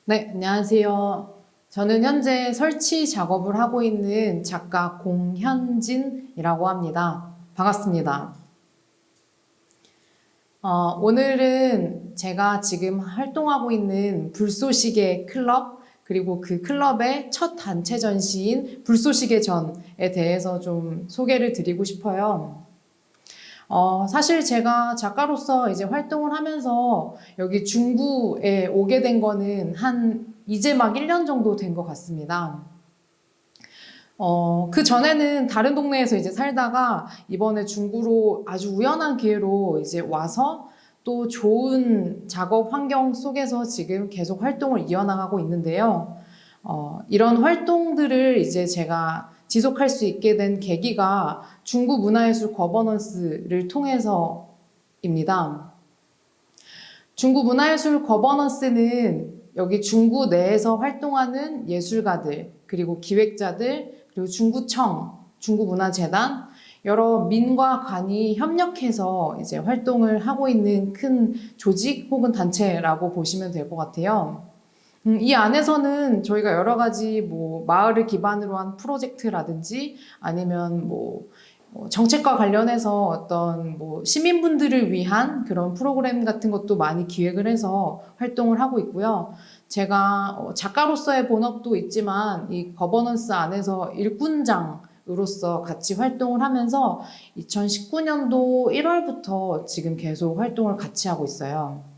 네, 안녕하세요. 저는 현재 설치 작업을 하고 있는 작가 공현진이라고 합니다. 반갑습니다. 오늘은 제가 지금 활동하고 있는 불쏘시개 클럽, 그리고 그 클럽의 첫 단체 전시인 불쏘시개 전에 대해서 좀 소개를 드리고 싶어요. 사실 제가 작가로서 이제 활동을 하면서 여기 중구에 오게 된 거는 이제 막 1년 정도 된 것 같습니다. 그 전에는 다른 동네에서 이제 살다가 이번에 중구로 아주 우연한 기회로 이제 와서 또 좋은 작업 환경 속에서 지금 계속 활동을 이어나가고 있는데요. 이런 활동들을 이제 제가 지속할 수 있게 된 계기가 중구 문화예술 거버넌스를 통해서입니다. 중구 문화예술 거버넌스는 여기 중구 내에서 활동하는 예술가들, 그리고 기획자들, 그리고 중구청, 중구문화재단, 여러 민과 관이 협력해서 이제 활동을 하고 있는 큰 조직 혹은 단체라고 보시면 될 것 같아요. 이 안에서는 저희가 여러 가지 마을을 기반으로 한 프로젝트라든지 아니면 정책과 관련해서 어떤 시민분들을 위한 그런 프로그램 같은 것도 많이 기획을 해서 활동을 하고 있고요. 제가 작가로서의 본업도 있지만 이 거버넌스 안에서 일꾼장으로서 같이 활동을 하면서 2019년도 1월부터 지금 계속 활동을 같이 하고 있어요.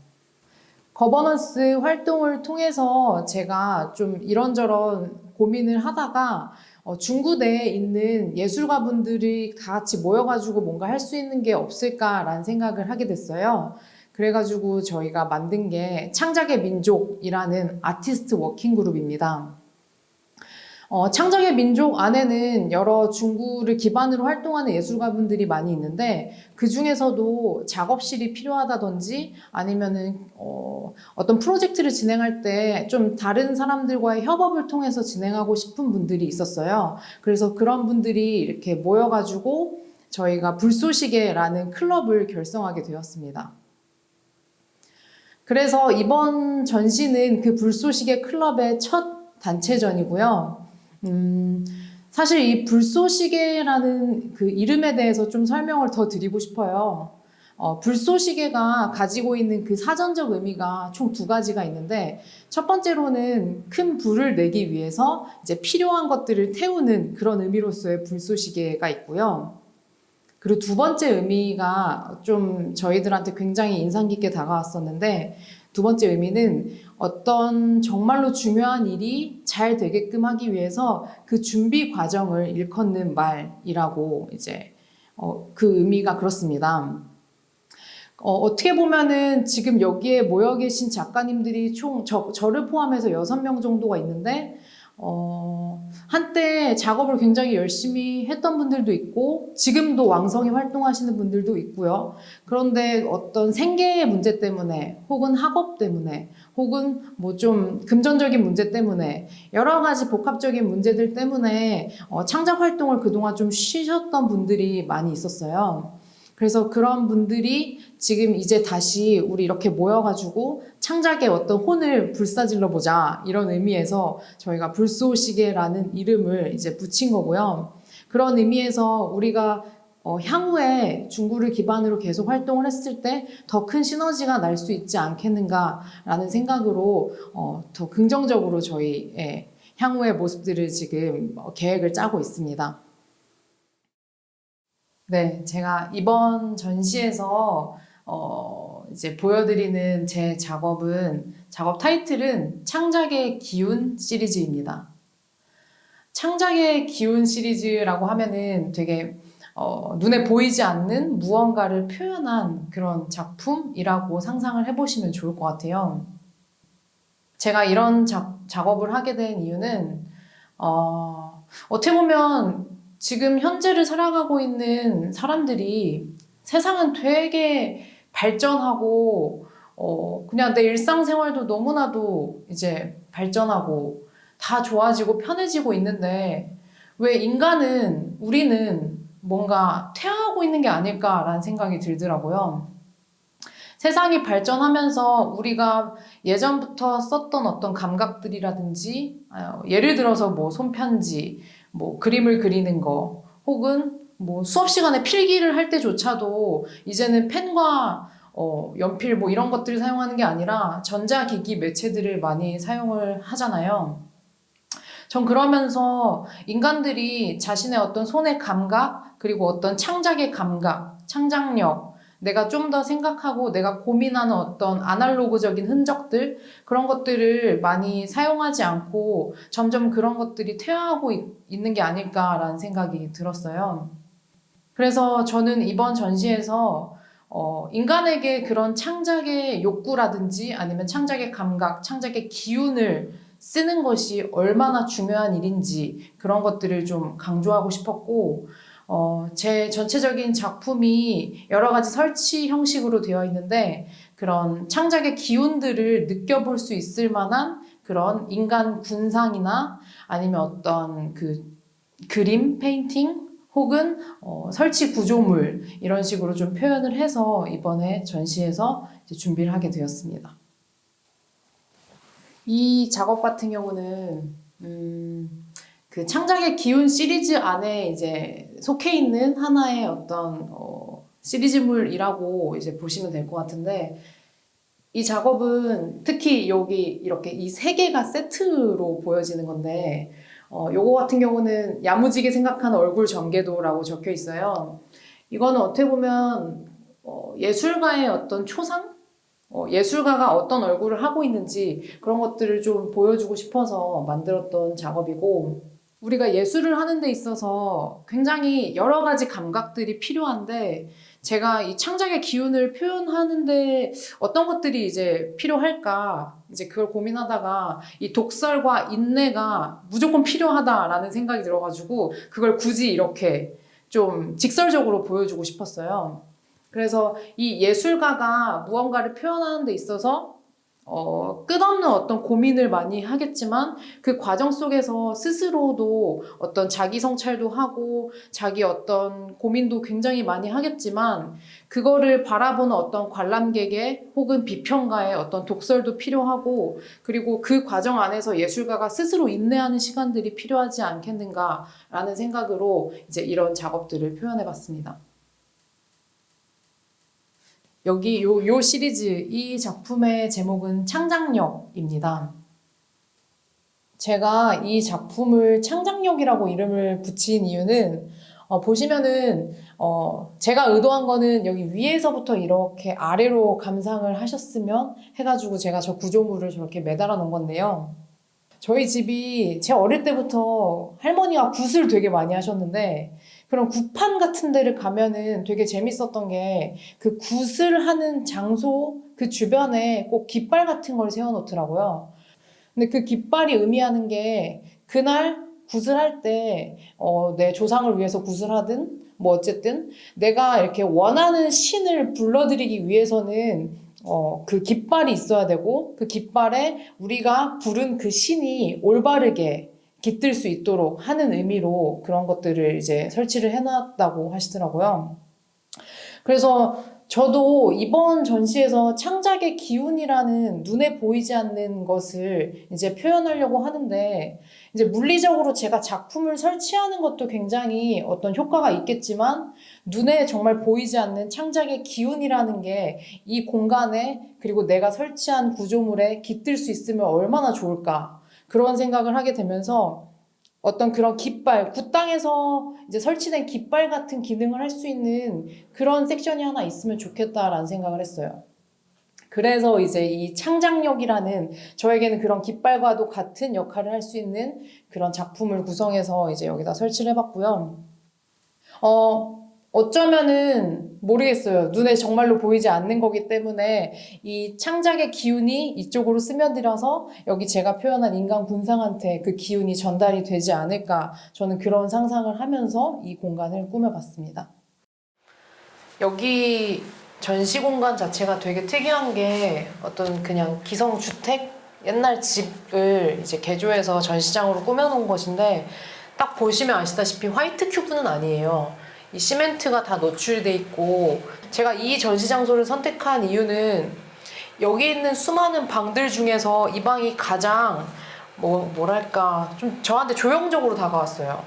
거버넌스 활동을 통해서 제가 좀 이런저런 고민을 하다가 중구내에 있는 예술가분들이 다 같이 모여가지고 뭔가 할 수 있는 게 없을까라는 생각을 하게 됐어요. 그래가지고 저희가 만든 게 창작의 민족이라는 아티스트 워킹 그룹입니다. 창작의 민족 안에는 여러 중구를 기반으로 활동하는 예술가분들이 많이 있는데 그 중에서도 작업실이 필요하다든지 아니면은 어떤 프로젝트를 진행할 때 좀 다른 사람들과의 협업을 통해서 진행하고 싶은 분들이 있었어요. 그래서 그런 분들이 이렇게 모여가지고 저희가 불쏘시개라는 클럽을 결성하게 되었습니다. 그래서 이번 전시는 그 불쏘시개 클럽의 첫 단체전이고요. 사실 이 불쏘시개라는 그 이름에 대해서 좀 설명을 더 드리고 싶어요. 불쏘시개가 가지고 있는 그 사전적 의미가 총 두 가지가 있는데, 첫 번째로는 큰 불을 내기 위해서 이제 필요한 것들을 태우는 그런 의미로서의 불쏘시개가 있고요. 그리고 두 번째 의미가 좀 저희들한테 굉장히 인상 깊게 다가왔었는데, 두 번째 의미는 어떤 정말로 중요한 일이 잘 되게끔 하기 위해서 그 준비 과정을 일컫는 말이라고 이제 그 의미가 그렇습니다. 어떻게 보면은 지금 여기에 모여 계신 작가님들이 총 저를 포함해서 6명 정도가 있는데 한때 작업을 굉장히 열심히 했던 분들도 있고 지금도 왕성히 활동하시는 분들도 있고요. 그런데 어떤 생계의 문제 때문에 혹은 학업 때문에 혹은 좀 금전적인 문제 때문에 여러 가지 복합적인 문제들 때문에 창작 활동을 그동안 좀 쉬셨던 분들이 많이 있었어요. 그래서 그런 분들이 지금 이제 다시 우리 이렇게 모여가지고 창작의 어떤 혼을 불사질러 보자 이런 의미에서 저희가 불쏘시개라는 이름을 이제 붙인 거고요. 그런 의미에서 우리가 향후에 중구를 기반으로 계속 활동을 했을 때 더 큰 시너지가 날 수 있지 않겠는가라는 생각으로 더 긍정적으로 저희 향후의 모습들을 지금 계획을 짜고 있습니다. 네, 제가 이번 전시에서 이제 보여드리는 제 작업 타이틀은 창작의 기운 시리즈입니다. 창작의 기운 시리즈라고 하면은 되게 눈에 보이지 않는 무언가를 표현한 그런 작품이라고 상상을 해보시면 좋을 것 같아요. 제가 이런 작업을 하게 된 이유는 어떻게 보면 지금 현재를 살아가고 있는 사람들이 세상은 되게 발전하고, 그냥 내 일상생활도 너무나도 이제 발전하고 다 좋아지고 편해지고 있는데, 왜 우리는 뭔가 퇴화하고 있는 게 아닐까라는 생각이 들더라고요. 세상이 발전하면서 우리가 예전부터 썼던 어떤 감각들이라든지, 예를 들어서 뭐 손편지, 뭐 그림을 그리는 거, 혹은 뭐 수업 시간에 필기를 할 때조차도 이제는 펜과 연필 뭐 이런 것들을 사용하는 게 아니라 전자기기 매체들을 많이 사용을 하잖아요. 전 그러면서 인간들이 자신의 어떤 손의 감각, 그리고 어떤 창작의 감각, 창작력, 내가 좀 더 생각하고 내가 고민하는 어떤 아날로그적인 흔적들, 그런 것들을 많이 사용하지 않고 점점 그런 것들이 퇴화하고 있는 게 아닐까라는 생각이 들었어요. 그래서 저는 이번 전시에서 인간에게 그런 창작의 욕구라든지 아니면 창작의 감각, 창작의 기운을 쓰는 것이 얼마나 중요한 일인지 그런 것들을 좀 강조하고 싶었고, 제 전체적인 작품이 여러 가지 설치 형식으로 되어 있는데 그런 창작의 기운들을 느껴볼 수 있을 만한 그런 인간 군상이나 아니면 어떤 그 그림, 페인팅 혹은 설치 구조물 이런 식으로 좀 표현을 해서 이번에 전시에서 이제 준비를 하게 되었습니다. 이 작업 같은 경우는 그 창작의 기운 시리즈 안에 이제 속해 있는 하나의 어떤 시리즈물이라고 이제 보시면 될 것 같은데, 이 작업은 특히 여기 이렇게 이 세 개가 세트로 보여지는 건데, 요거 같은 경우는 야무지게 생각하는 얼굴 전개도라고 적혀 있어요. 이거는 어떻게 보면 예술가의 어떤 초상? 예술가가 어떤 얼굴을 하고 있는지 그런 것들을 좀 보여주고 싶어서 만들었던 작업이고, 우리가 예술을 하는 데 있어서 굉장히 여러 가지 감각들이 필요한데, 제가 이 창작의 기운을 표현하는데 어떤 것들이 이제 필요할까 이제 그걸 고민하다가 이 독설과 인내가 무조건 필요하다라는 생각이 들어가지고 그걸 굳이 이렇게 좀 직설적으로 보여주고 싶었어요. 그래서 이 예술가가 무언가를 표현하는 데 있어서 끝없는 어떤 고민을 많이 하겠지만 그 과정 속에서 스스로도 어떤 자기 성찰도 하고 자기 어떤 고민도 굉장히 많이 하겠지만, 그거를 바라보는 어떤 관람객의 혹은 비평가의 어떤 독설도 필요하고, 그리고 그 과정 안에서 예술가가 스스로 인내하는 시간들이 필요하지 않겠는가라는 생각으로 이제 이런 작업들을 표현해 봤습니다. 여기 요 시리즈, 이 작품의 제목은 창작력입니다. 제가 이 작품을 창작력이라고 이름을 붙인 이유는 보시면은 제가 의도한 거는 여기 위에서부터 이렇게 아래로 감상을 하셨으면 해가지고 제가 저 구조물을 저렇게 매달아 놓은 건데요. 저희 집이 제 어릴 때부터 할머니가 굿을 되게 많이 하셨는데, 그런 굿판 같은 데를 가면은 되게 재밌었던 게 그 굿을 하는 장소 그 주변에 꼭 깃발 같은 걸 세워놓더라고요. 근데 그 깃발이 의미하는 게 그날 굿을 할 때 내 조상을 위해서 굿을 하든 뭐 어쨌든 내가 이렇게 원하는 신을 불러들이기 위해서는 그 깃발이 있어야 되고, 그 깃발에 우리가 부른 그 신이 올바르게 깃들 수 있도록 하는 의미로 그런 것들을 이제 설치를 해놨다고 하시더라고요. 그래서 저도 이번 전시에서 창작의 기운이라는 눈에 보이지 않는 것을 이제 표현하려고 하는데, 이제 물리적으로 제가 작품을 설치하는 것도 굉장히 어떤 효과가 있겠지만, 눈에 정말 보이지 않는 창작의 기운이라는 게 이 공간에, 그리고 내가 설치한 구조물에 깃들 수 있으면 얼마나 좋을까, 그런 생각을 하게 되면서 어떤 그런 깃발, 굿땅에서 이제 설치된 깃발 같은 기능을 할 수 있는 그런 섹션이 하나 있으면 좋겠다라는 생각을 했어요. 그래서 이제 이 창작력이라는, 저에게는 그런 깃발과도 같은 역할을 할 수 있는 그런 작품을 구성해서 이제 여기다 설치를 해봤고요. 어쩌면은 모르겠어요. 눈에 정말로 보이지 않는 거기 때문에 이 창작의 기운이 이쪽으로 스며들어서 여기 제가 표현한 인간 군상한테 그 기운이 전달이 되지 않을까, 저는 그런 상상을 하면서 이 공간을 꾸며봤습니다. 여기 전시 공간 자체가 되게 특이한 게, 어떤 그냥 기성주택? 옛날 집을 이제 개조해서 전시장으로 꾸며놓은 것인데, 딱 보시면 아시다시피 화이트 큐브는 아니에요. 이 시멘트가 다 노출돼 있고, 제가 이 전시 장소를 선택한 이유는 여기 있는 수많은 방들 중에서 이 방이 가장 뭐랄까 좀 저한테 조형적으로 다가왔어요.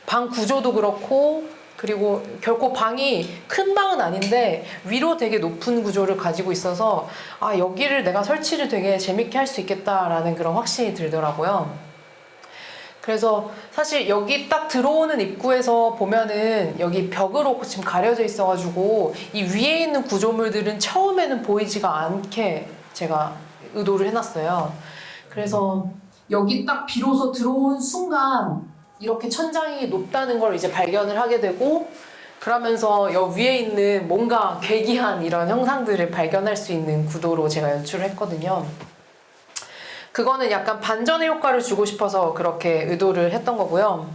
방 구조도 그렇고, 그리고 결코 방이 큰 방은 아닌데 위로 되게 높은 구조를 가지고 있어서 아, 여기를 내가 설치를 되게 재밌게 할 수 있겠다라는 그런 확신이 들더라고요. 그래서 사실 여기 딱 들어오는 입구에서 보면은 여기 벽으로 지금 가려져 있어가지고 이 위에 있는 구조물들은 처음에는 보이지가 않게 제가 의도를 해놨어요. 그래서 여기 딱 비로소 들어온 순간 이렇게 천장이 높다는 걸 이제 발견을 하게 되고, 그러면서 여기 위에 있는 뭔가 괴기한 이런 형상들을 발견할 수 있는 구도로 제가 연출을 했거든요. 그거는 약간 반전의 효과를 주고 싶어서 그렇게 의도를 했던 거고요.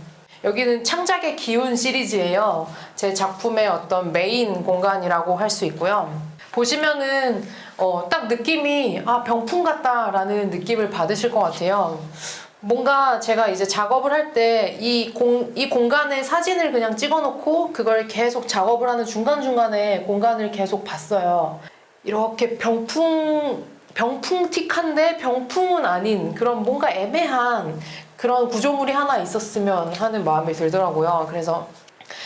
여기는 창작의 기운 시리즈예요. 제 작품의 어떤 메인 공간이라고 할 수 있고요. 보시면은 딱 느낌이 아, 병풍 같다라는 느낌을 받으실 것 같아요. 뭔가 제가 이제 작업을 할 때 이 공간의 사진을 그냥 찍어놓고 그걸 계속 작업을 하는 중간중간에 공간을 계속 봤어요. 이렇게 병풍틱한데 병풍은 아닌 그런 뭔가 애매한 그런 구조물이 하나 있었으면 하는 마음이 들더라고요. 그래서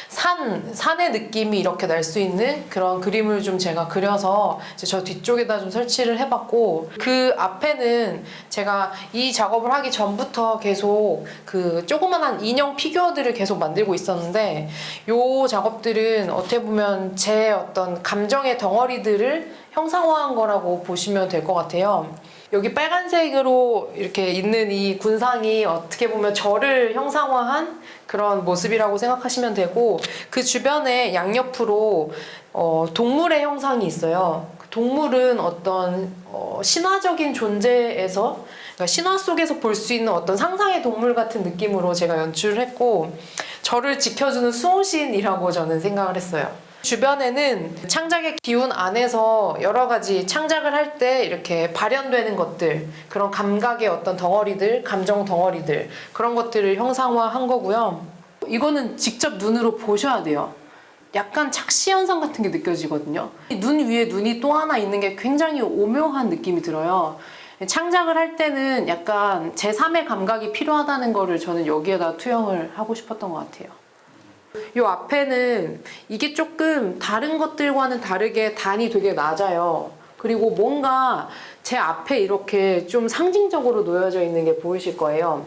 산의 느낌이 이렇게 날 수 있는 그런 그림을 좀 제가 그려서 이제 저 뒤쪽에다 좀 설치를 해봤고, 그 앞에는 제가 이 작업을 하기 전부터 계속 그 조그만한 인형 피규어들을 계속 만들고 있었는데, 요 작업들은 어떻게 보면 제 어떤 감정의 덩어리들을 형상화한 거라고 보시면 될 것 같아요. 여기 빨간색으로 이렇게 있는 이 군상이 어떻게 보면 저를 형상화한 그런 모습이라고 생각하시면 되고, 그 주변에 양옆으로 동물의 형상이 있어요. 동물은 어떤 신화적인 존재에서, 그러니까 신화 속에서 볼 수 있는 어떤 상상의 동물 같은 느낌으로 제가 연출을 했고, 저를 지켜주는 수호신이라고 저는 생각을 했어요. 주변에는 창작의 기운 안에서 여러 가지 창작을 할 때 이렇게 발현되는 것들, 그런 감각의 어떤 덩어리들, 감정 덩어리들, 그런 것들을 형상화한 거고요. 이거는 직접 눈으로 보셔야 돼요. 약간 착시 현상 같은 게 느껴지거든요. 눈 위에 눈이 또 하나 있는 게 굉장히 오묘한 느낌이 들어요. 창작을 할 때는 약간 제3의 감각이 필요하다는 거를 저는 여기에다 투영을 하고 싶었던 것 같아요. 요 앞에는 이게 조금 다른 것들과는 다르게 단이 되게 낮아요. 그리고 뭔가 제 앞에 이렇게 좀 상징적으로 놓여져 있는 게 보이실 거예요.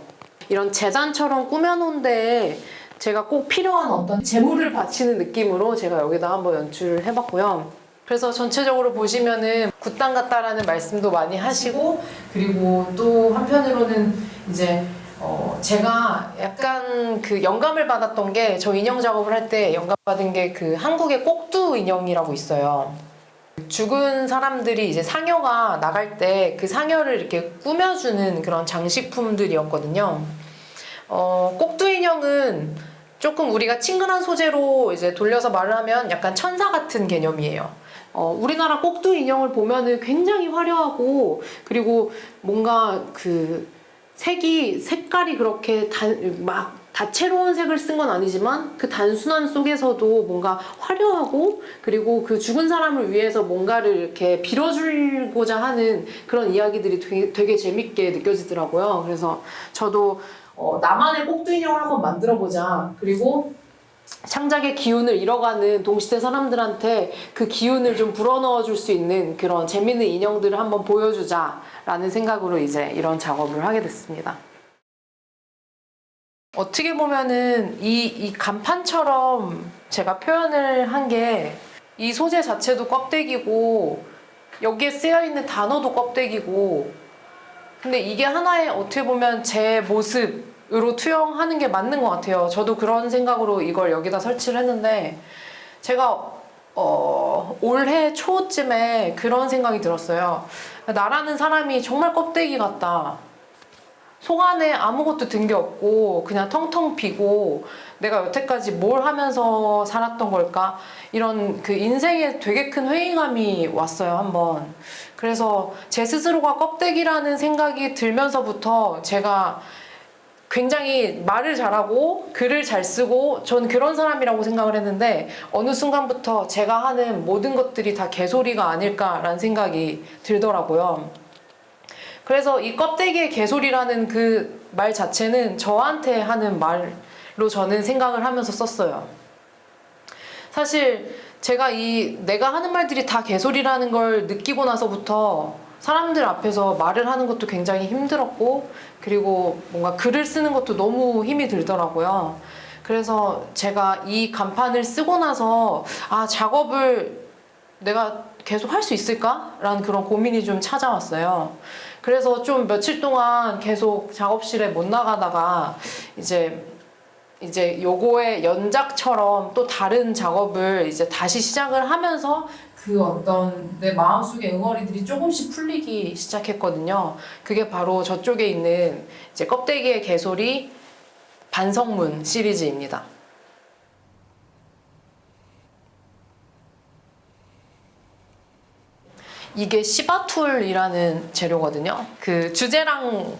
이런 재단처럼 꾸며놓은 데에 제가 꼭 필요한 어떤 재물을 바치는 느낌으로 제가 여기다 한번 연출을 해봤고요. 그래서 전체적으로 보시면은 굿당 같다라는 말씀도 많이 하시고, 그리고 또 한편으로는 이제 제가 약간 그 영감을 받았던 게, 저 인형 작업을 할 때 영감 받은 게 그 한국의 꼭두 인형이라고 있어요. 죽은 사람들이 이제 상여가 나갈 때 그 상여를 이렇게 꾸며주는 그런 장식품들이었거든요. 꼭두 인형은 조금 우리가 친근한 소재로 이제 돌려서 말을 하면 약간 천사 같은 개념이에요. 우리나라 꼭두 인형을 보면은 굉장히 화려하고, 그리고 뭔가 그 색깔이 그렇게 막 다채로운 색을 쓴 건 아니지만 그 단순한 속에서도 뭔가 화려하고, 그리고 그 죽은 사람을 위해서 뭔가를 이렇게 빌어주고자 하는 그런 이야기들이 되게 재밌게 느껴지더라고요. 그래서 저도 나만의 꼭두 인형을 한번 만들어보자, 그리고 창작의 기운을 잃어가는 동시대 사람들한테 그 기운을 좀 불어넣어 줄 수 있는 그런 재밌는 인형들을 한번 보여주자 라는 생각으로 이제 이런 작업을 하게 됐습니다. 어떻게 보면은 이 간판처럼 제가 표현을 한 게, 이 소재 자체도 껍데기고 여기에 쓰여있는 단어도 껍데기고, 근데 이게 하나의 어떻게 보면 제 모습으로 투영하는 게 맞는 것 같아요. 저도 그런 생각으로 이걸 여기다 설치를 했는데, 제가 올해 초쯤에 그런 생각이 들었어요. 나라는 사람이 정말 껍데기 같다. 속 안에 아무것도 든 게 없고 그냥 텅텅 비고 내가 여태까지 뭘 하면서 살았던 걸까? 이런 그 인생에 되게 큰 회의감이 왔어요, 한번. 그래서 제 스스로가 껍데기라는 생각이 들면서부터 제가 굉장히 말을 잘하고 글을 잘 쓰고 전 그런 사람이라고 생각을 했는데 어느 순간부터 제가 하는 모든 것들이 다 개소리가 아닐까라는 생각이 들더라고요. 그래서 이 껍데기의 개소리라는 그 말 자체는 저한테 하는 말로 저는 생각을 하면서 썼어요. 사실 제가 내가 하는 말들이 다 개소리라는 걸 느끼고 나서부터 사람들 앞에서 말을 하는 것도 굉장히 힘들었고, 그리고 뭔가 글을 쓰는 것도 너무 힘이 들더라고요. 그래서 제가 이 간판을 쓰고 나서 작업을 내가 계속 할 수 있을까? 라는 그런 고민이 좀 찾아왔어요. 그래서 좀 며칠 동안 계속 작업실에 못 나가다가 이제 요거의 연작처럼 또 다른 작업을 이제 다시 시작을 하면서 그 어떤 내 마음속의 응어리들이 조금씩 풀리기 시작했거든요. 그게 바로 저쪽에 있는 이제 껍데기의 개소리 반성문 시리즈입니다. 이게 시바툴이라는 재료거든요. 그 주재랑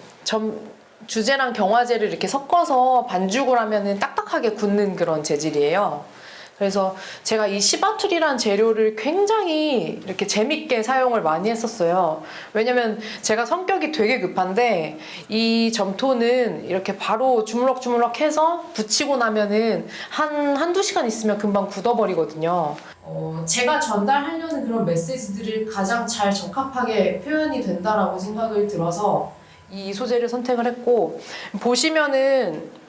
경화제를 이렇게 섞어서 반죽을 하면은 딱딱하게 굳는 그런 재질이에요. 그래서 제가 이 시바툴이라는 재료를 굉장히 이렇게 재밌게 사용을 많이 했었어요. 왜냐면 제가 성격이 되게 급한데 이 점토는 이렇게 바로 주물럭주물럭 해서 붙이고 나면은 한두 시간 있으면 금방 굳어버리거든요. 제가 전달하려는 그런 메시지들을 가장 잘 적합하게 표현이 된다라고 생각을 들어서 이 소재를 선택을 했고, 보시면은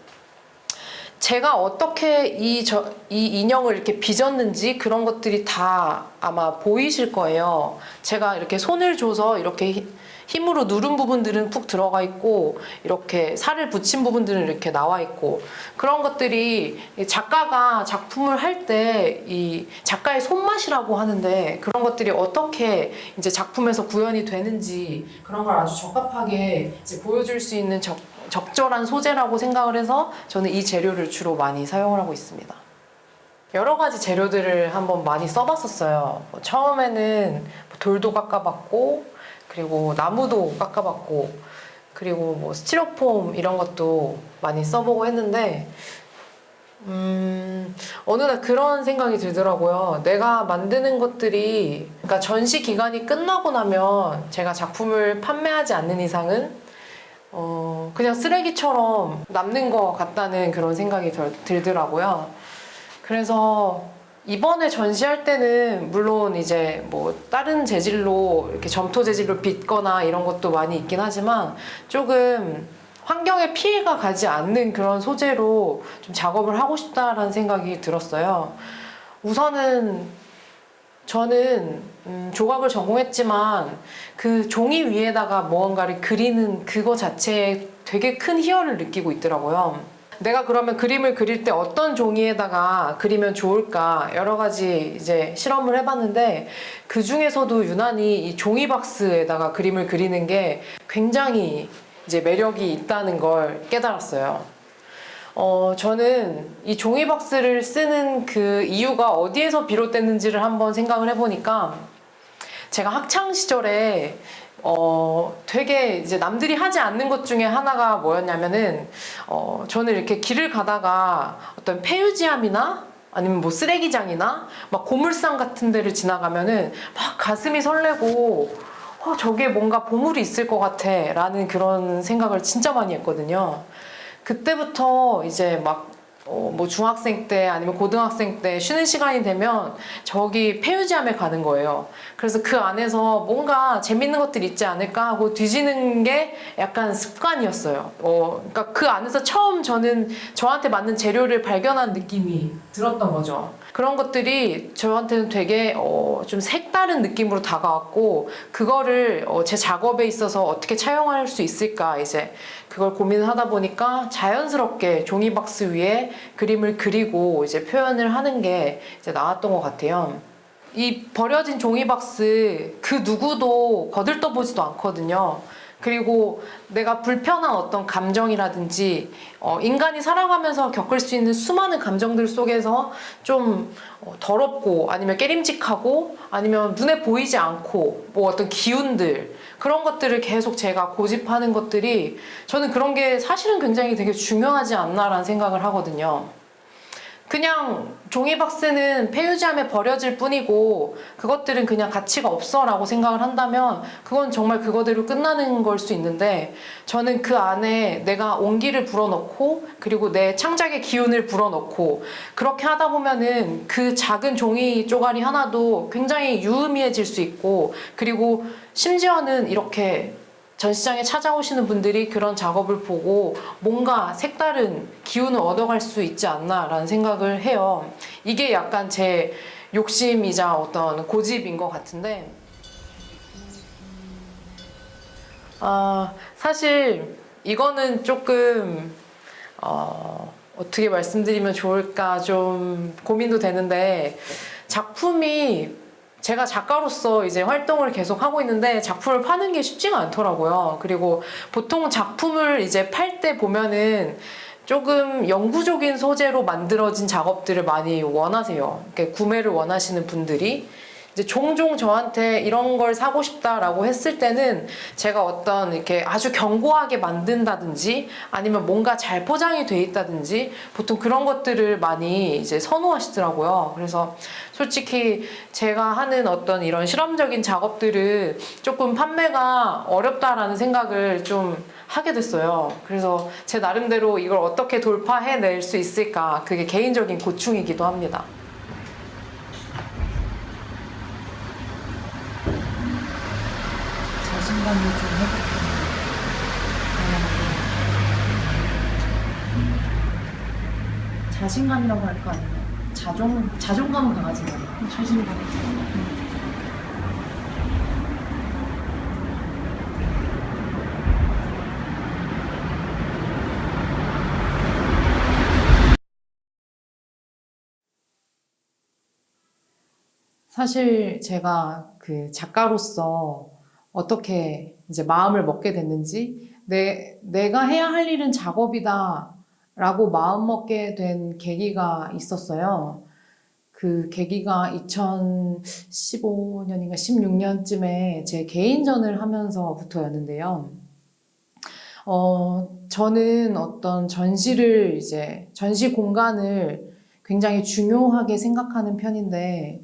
제가 어떻게 이 인형을 이렇게 빚었는지 그런 것들이 다 아마 보이실 거예요. 제가 이렇게 손을 줘서 이렇게 힘으로 누른 부분들은 푹 들어가 있고, 이렇게 살을 붙인 부분들은 이렇게 나와 있고, 그런 것들이 작가가 작품을 할 때 이 작가의 손맛이라고 하는데, 그런 것들이 어떻게 이제 작품에서 구현이 되는지 그런 걸 아주 적합하게 이제 보여줄 수 있는 적절한 소재라고 생각을 해서 저는 이 재료를 주로 많이 사용을 하고 있습니다. 여러 가지 재료들을 한번 많이 써봤었어요. 처음에는 돌도 깎아봤고, 그리고 나무도 깎아봤고, 그리고 뭐 스티로폼 이런 것도 많이 써보고 했는데, 어느 날 그런 생각이 들더라고요. 내가 만드는 것들이, 그러니까 전시 기간이 끝나고 나면 제가 작품을 판매하지 않는 이상은 그냥 쓰레기처럼 남는 것 같다는 그런 생각이 들더라고요. 그래서 이번에 전시할 때는 물론 이제 뭐 다른 재질로 이렇게 점토 재질로 빚거나 이런 것도 많이 있긴 하지만 조금 환경에 피해가 가지 않는 그런 소재로 좀 작업을 하고 싶다라는 생각이 들었어요. 우선은 저는 조각을 전공했지만 그 종이 위에다가 무언가를 그리는 그거 자체에 되게 큰 희열을 느끼고 있더라고요. 내가 그러면 그림을 그릴 때 어떤 종이에다가 그리면 좋을까 여러 가지 이제 실험을 해봤는데, 그 중에서도 유난히 이 종이박스에다가 그림을 그리는 게 굉장히 이제 매력이 있다는 걸 깨달았어요. 저는 이 종이박스를 쓰는 그 이유가 어디에서 비롯됐는지를 한번 생각을 해보니까, 제가 학창 시절에 되게 이제 남들이 하지 않는 것 중에 하나가 뭐였냐면은, 저는 이렇게 길을 가다가 어떤 폐유지함이나 아니면 뭐 쓰레기장이나 막 고물상 같은 데를 지나가면은 막 가슴이 설레고, 저게 뭔가 보물이 있을 것 같아 라는 그런 생각을 진짜 많이 했거든요. 그때부터 이제 막 뭐 중학생 때 아니면 고등학생 때 쉬는 시간이 되면 저기 폐유지함에 가는 거예요. 그래서 그 안에서 뭔가 재밌는 것들이 있지 않을까 하고 뒤지는 게 약간 습관이었어요. 그러니까 그 안에서 처음 저는 저한테 맞는 재료를 발견한 느낌이 들었던 거죠. 그런 것들이 저한테는 되게 좀 색다른 느낌으로 다가왔고, 그거를 제 작업에 있어서 어떻게 차용할 수 있을까 이제 그걸 고민을 하다 보니까 자연스럽게 종이박스 위에 그림을 그리고 이제 표현을 하는 게 이제 나왔던 것 같아요. 이 버려진 종이박스 그 누구도 거들떠보지도 않거든요. 그리고 내가 불편한 어떤 감정이라든지 인간이 살아가면서 겪을 수 있는 수많은 감정들 속에서 좀 더럽고 아니면 깨림직하고 아니면 눈에 보이지 않고 뭐 어떤 기운들 그런 것들을 계속 제가 고집하는 것들이 저는 그런 게 사실은 굉장히 되게 중요하지 않나라는 생각을 하거든요. 그냥 종이박스는 폐유지함에 버려질 뿐이고 그것들은 그냥 가치가 없어 라고 생각을 한다면 그건 정말 그거대로 끝나는 걸 수 있는데 저는 그 안에 내가 온기를 불어넣고 그리고 내 창작의 기운을 불어넣고 그렇게 하다 보면은 그 작은 종이 쪼가리 하나도 굉장히 유의미해질 수 있고 그리고 심지어는 이렇게 전시장에 찾아오시는 분들이 그런 작업을 보고 뭔가 색다른 기운을 얻어갈 수 있지 않나라는 생각을 해요. 이게 약간 제 욕심이자 어떤 고집인 것 같은데 사실 이거는 조금 어떻게 말씀드리면 좋을까 좀 고민도 되는데 작품이 제가 작가로서 이제 활동을 계속 하고 있는데 작품을 파는 게 쉽지가 않더라고요. 그리고 보통 작품을 이제 팔 때 보면은 조금 영구적인 소재로 만들어진 작업들을 많이 원하세요. 그러니까 구매를 원하시는 분들이. 이제 종종 저한테 이런 걸 사고 싶다라고 했을 때는 제가 어떤 이렇게 아주 견고하게 만든다든지 아니면 뭔가 잘 포장이 돼 있다든지 보통 그런 것들을 많이 이제 선호하시더라고요. 그래서 솔직히 제가 하는 어떤 이런 실험적인 작업들은 조금 판매가 어렵다라는 생각을 좀 하게 됐어요. 그래서 제 나름대로 이걸 어떻게 돌파해낼 수 있을까 그게 개인적인 고충이기도 합니다. 자신감이 좀 회복되는 자신감이라고 할까 아니면 자존감은 강하지만 자신감. 사실 제가 그 작가로서 어떻게 이제 마음을 먹게 됐는지 내가 해야 할 일은 작업이다 라고 마음 먹게 된 계기가 있었어요. 그 계기가 2015년인가 16년쯤에 제 개인전을 하면서부터였는데요. 저는 어떤 전시 공간을 굉장히 중요하게 생각하는 편인데,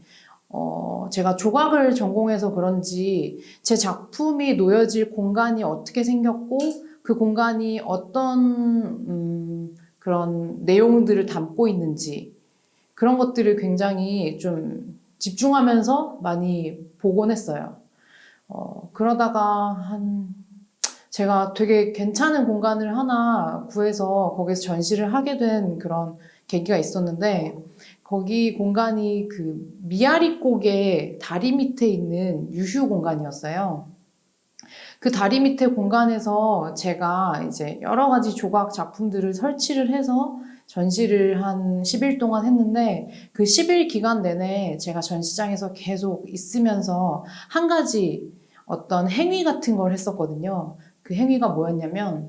제가 조각을 전공해서 그런지 제 작품이 놓여질 공간이 어떻게 생겼고 그 공간이 어떤 그런 내용들을 담고 있는지 그런 것들을 굉장히 좀 집중하면서 많이 보곤 했어요. 그러다가 제가 되게 괜찮은 공간을 하나 구해서 거기서 전시를 하게 된 그런 계기가 있었는데 거기 공간이 그 미아리곡의 다리 밑에 있는 유휴 공간이었어요. 그 다리 밑에 공간에서 제가 이제 여러 가지 조각 작품들을 설치를 해서 전시를 한 10일 동안 했는데 그 10일 기간 내내 제가 전시장에서 계속 있으면서 한 가지 어떤 행위 같은 걸 했었거든요. 그 행위가 뭐였냐면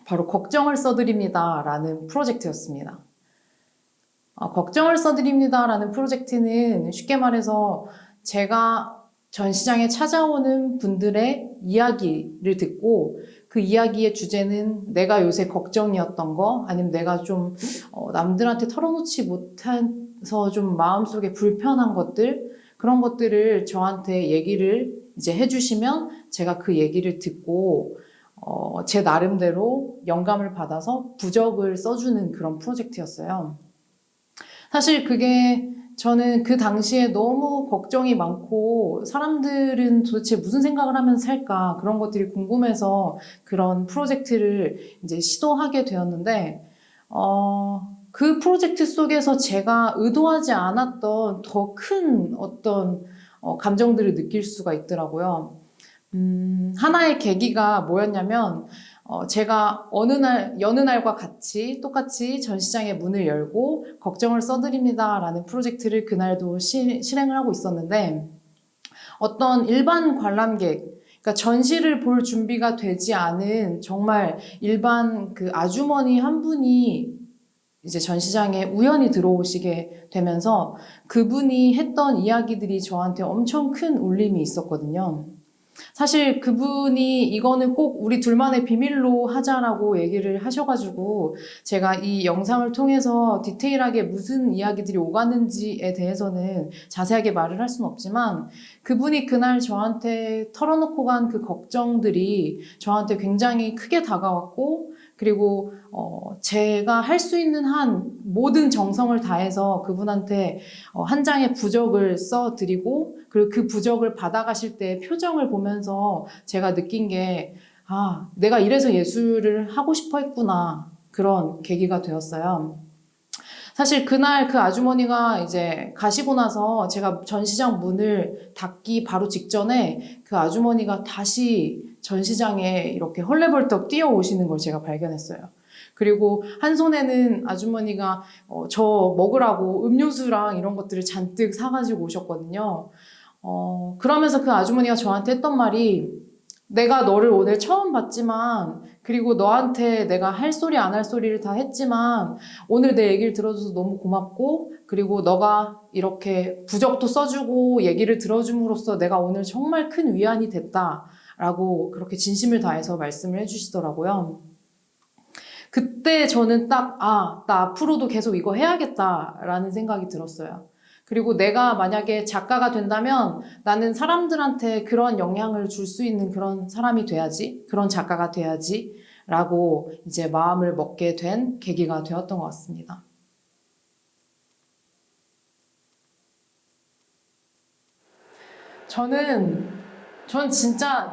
바로 걱정을 써드립니다 라는 프로젝트였습니다. 걱정을 써드립니다 라는 프로젝트는 쉽게 말해서 제가 전시장에 찾아오는 분들의 이야기를 듣고 그 이야기의 주제는 내가 요새 걱정이었던 거 아니면 내가 좀 남들한테 털어놓지 못해서 좀 마음속에 불편한 것들 그런 것들을 저한테 얘기를 이제 해주시면 제가 그 얘기를 듣고 제 나름대로 영감을 받아서 부적을 써주는 그런 프로젝트였어요. 사실 그게 저는 그 당시에 너무 걱정이 많고 사람들은 도대체 무슨 생각을 하면서 살까 그런 것들이 궁금해서 그런 프로젝트를 이제 시도하게 되었는데 그 프로젝트 속에서 제가 의도하지 않았던 더 큰 어떤 감정들을 느낄 수가 있더라고요. 하나의 계기가 뭐였냐면 제가 여느 날과 같이 똑같이 전시장의 문을 열고 걱정을 써드립니다 라는 프로젝트를 그날도 실행을 하고 있었는데 어떤 일반 관람객 그러니까 전시를 볼 준비가 되지 않은 정말 일반 그 아주머니 한 분이 이제 전시장에 우연히 들어오시게 되면서 그분이 했던 이야기들이 저한테 엄청 큰 울림이 있었거든요. 사실 그분이 이거는 꼭 우리 둘만의 비밀로 하자라고 얘기를 하셔가지고 제가 이 영상을 통해서 디테일하게 무슨 이야기들이 오갔는지에 대해서는 자세하게 말을 할 수는 없지만 그분이 그날 저한테 털어놓고 간 그 걱정들이 저한테 굉장히 크게 다가왔고 그리고 제가 할 수 있는 한 모든 정성을 다해서 그분한테 한 장의 부적을 써드리고 그리고 그 부적을 받아가실 때 표정을 보면서 제가 느낀 게 내가 이래서 예술을 하고 싶어 했구나 그런 계기가 되었어요. 사실 그날 그 아주머니가 이제 가시고 나서 제가 전시장 문을 닫기 바로 직전에 그 아주머니가 다시 전시장에 이렇게 헐레벌떡 뛰어오시는 걸 제가 발견했어요. 그리고 한 손에는 아주머니가 저 먹으라고 음료수랑 이런 것들을 잔뜩 사가지고 오셨거든요. 그러면서 그 아주머니가 저한테 했던 말이 내가 너를 오늘 처음 봤지만 그리고 너한테 내가 할 소리 안 할 소리를 다 했지만 오늘 내 얘기를 들어줘서 너무 고맙고 그리고 너가 이렇게 부적도 써주고 얘기를 들어줌으로써 내가 오늘 정말 큰 위안이 됐다라고 그렇게 진심을 다해서 말씀을 해주시더라고요. 그때 저는 딱 나 앞으로도 계속 이거 해야겠다라는 생각이 들었어요. 그리고 내가 만약에 작가가 된다면 나는 사람들한테 그런 영향을 줄 수 있는 그런 사람이 돼야지, 그런 작가가 돼야지 라고 이제 마음을 먹게 된 계기가 되었던 것 같습니다. 전 진짜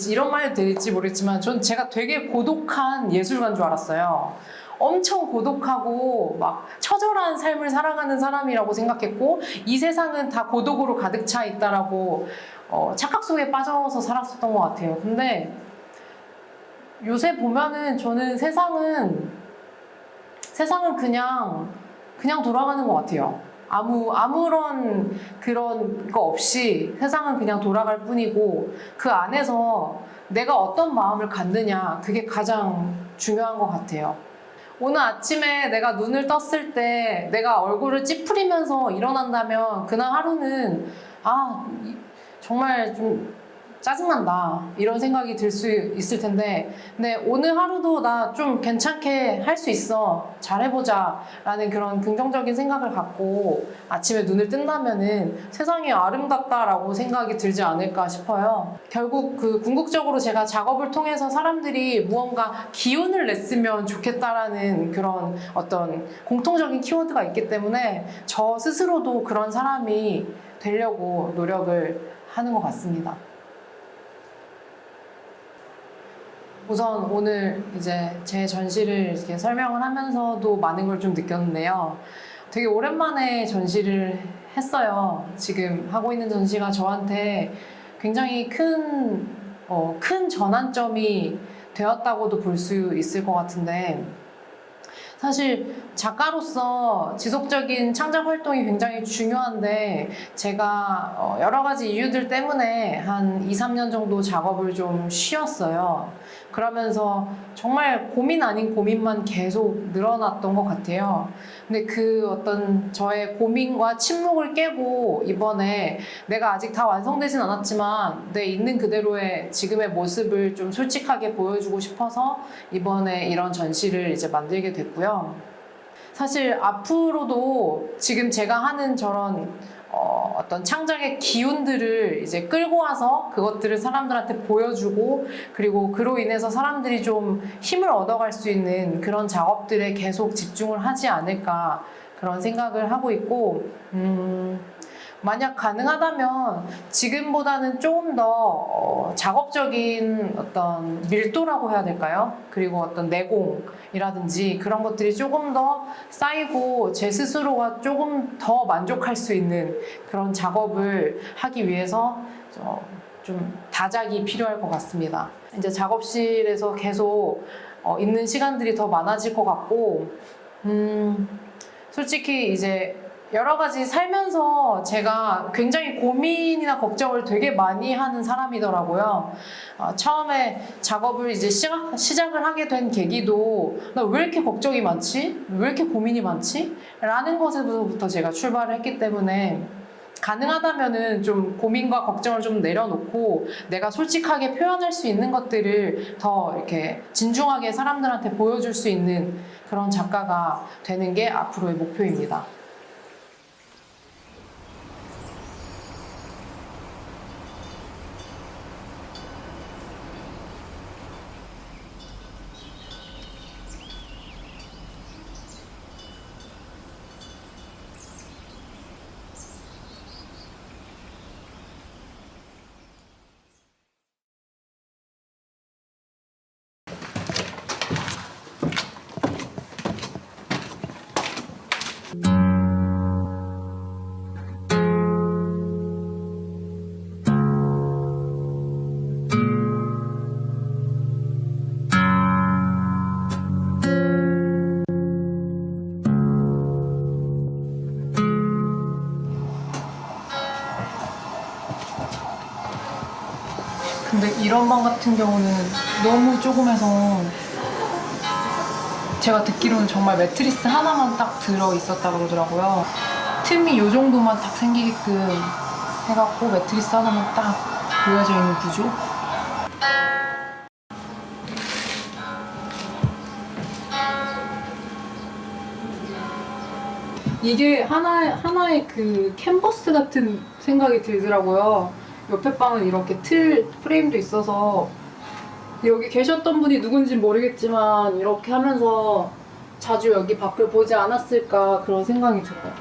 이런 말 들을지 모르겠지만 전 제가 되게 고독한 예술가인 줄 알았어요. 엄청 고독하고 막 처절한 삶을 살아가는 사람이라고 생각했고 이 세상은 다 고독으로 가득 차 있다라고 착각 속에 빠져서 살았었던 것 같아요. 근데 요새 보면은 저는 세상은 그냥 돌아가는 것 같아요. 아무런 그런 거 없이 세상은 그냥 돌아갈 뿐이고 그 안에서 내가 어떤 마음을 갖느냐 그게 가장 중요한 것 같아요. 오늘 아침에 내가 눈을 떴을 때 내가 얼굴을 찌푸리면서 일어난다면 그날 하루는 정말 좀 짜증난다 이런 생각이 들 수 있을 텐데 근데 오늘 하루도 나 좀 괜찮게 할 수 있어 잘해보자 라는 그런 긍정적인 생각을 갖고 아침에 눈을 뜬다면은 세상이 아름답다라고 생각이 들지 않을까 싶어요. 결국 그 궁극적으로 제가 작업을 통해서 사람들이 무언가 기운을 냈으면 좋겠다라는 그런 어떤 공통적인 키워드가 있기 때문에 저 스스로도 그런 사람이 되려고 노력을 하는 것 같습니다. 우선 오늘 이제 제 전시를 이렇게 설명을 하면서도 많은 걸 좀 느꼈는데요. 되게 오랜만에 전시를 했어요. 지금 하고 있는 전시가 저한테 굉장히 큰 전환점이 되었다고도 볼 수 있을 것 같은데 사실 작가로서 지속적인 창작 활동이 굉장히 중요한데 제가 여러 가지 이유들 때문에 한 2, 3년 정도 작업을 좀 쉬었어요. 그러면서 정말 고민 아닌 고민만 계속 늘어났던 것 같아요. 근데 그 어떤 저의 고민과 침묵을 깨고 이번에 내가 아직 다 완성되진 않았지만 내 있는 그대로의 지금의 모습을 좀 솔직하게 보여주고 싶어서 이번에 이런 전시를 이제 만들게 됐고요. 사실 앞으로도 지금 제가 하는 저런 어떤 창작의 기운들을 이제 끌고 와서 그것들을 사람들한테 보여주고 그리고 그로 인해서 사람들이 좀 힘을 얻어갈 수 있는 그런 작업들에 계속 집중을 하지 않을까 그런 생각을 하고 있고 만약 가능하다면 지금보다는 조금 더 작업적인 어떤 밀도라고 해야 될까요? 그리고 어떤 내공이라든지 그런 것들이 조금 더 쌓이고 제 스스로가 조금 더 만족할 수 있는 그런 작업을 하기 위해서 좀 다작이 필요할 것 같습니다. 이제 작업실에서 계속 있는 시간들이 더 많아질 것 같고 솔직히 이제 여러 가지 살면서 제가 굉장히 고민이나 걱정을 되게 많이 하는 사람이더라고요. 처음에 작업을 이제 시작을 하게 된 계기도 나 왜 이렇게 걱정이 많지? 왜 이렇게 고민이 많지? 라는 것에서부터 제가 출발을 했기 때문에 가능하다면은 좀 고민과 걱정을 좀 내려놓고 내가 솔직하게 표현할 수 있는 것들을 더 이렇게 진중하게 사람들한테 보여줄 수 있는 그런 작가가 되는 게 앞으로의 목표입니다. 근데 이런 방 같은 경우는 너무 조그매서 제가 듣기로는 정말 매트리스 하나만 딱 들어 있었다 그러더라고요. 틈이 이 정도만 딱 생기게끔 해갖고 매트리스 하나만 딱 놓여져 있는 구조? 이게 하나의 그 캔버스 같은 생각이 들더라고요. 옆에 방은 이렇게 프레임도 있어서 여기 계셨던 분이 누군지 모르겠지만 이렇게 하면서 자주 여기 밖을 보지 않았을까 그런 생각이 들어요.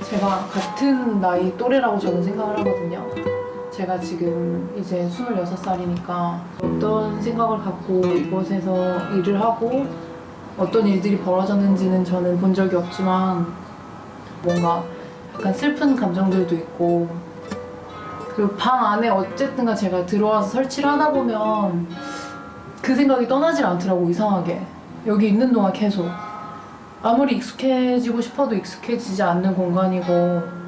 제가 같은 나이 또래라고 저는 생각을 하거든요. 제가 지금 이제 26살이니까 어떤 생각을 갖고 이곳에서 일을 하고 어떤 일들이 벌어졌는지는 저는 본 적이 없지만 뭔가 약간 슬픈 감정들도 있고 그리고 방 안에 어쨌든가 제가 들어와서 설치를 하다 보면 그 생각이 떠나질 않더라고. 이상하게 여기 있는 동안 계속 아무리 익숙해지고 싶어도 익숙해지지 않는 공간이고